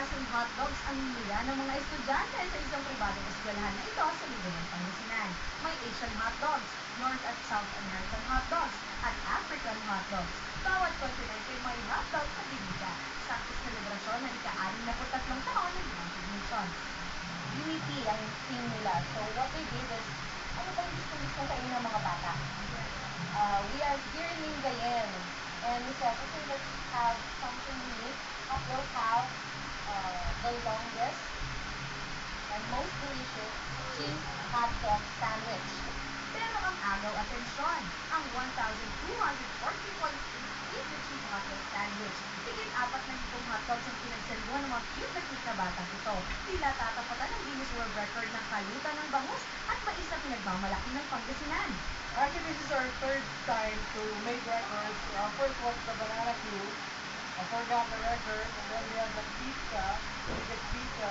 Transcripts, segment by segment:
klaseng hotdogs ang nila ng mga estudyante sa isang pribadong eskwelahan na ito sa Liga ng Pangasinan. May Asian hotdogs, North at South American hotdogs, at African hotdogs. Bawat kontinente may hotdog na binida. Sakto sa selebrasyon ng ika-63 taon ng United Nations. Unity ang theme nila. So what they did is, ano ba yung gusto kainin ng mga bata? We are here in Lingayen, and we said, okay, let's have something unique. We'll have the longest and most delicious cheese hot dog sandwich. Pero ang agaw atensyon, ang 1,240.8 feet na cheese hotdog sandwich. Higit-4 na litong hotdogs ang pinagsaluhan ng mga cute na cute na batang ito. Tila tatapatan ng Guinness World Record ng kalutan ng bangus at mais na pinagmamalaki ng Pangasinan. Actually, this is our third time to make records. First was the banana queue. I forgot the record, and then we had the pizza, biggest pizza,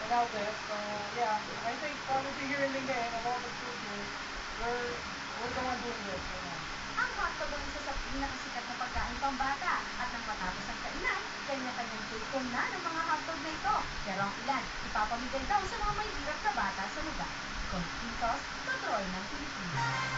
without this. So yeah, I think probably here in Lingayen, of all the food here, we're the one doing this right now. Ang hotdog ang isa sa pinakasikat na pagkain pambata at nang matapos ang kainan, kanya-kanyang take na ng mga hotdog na ito. Pero ang ilan, ipapamigay daw sa mga may hirap na bata sa lugar. Conquitos, Patrol ng Pilipinas.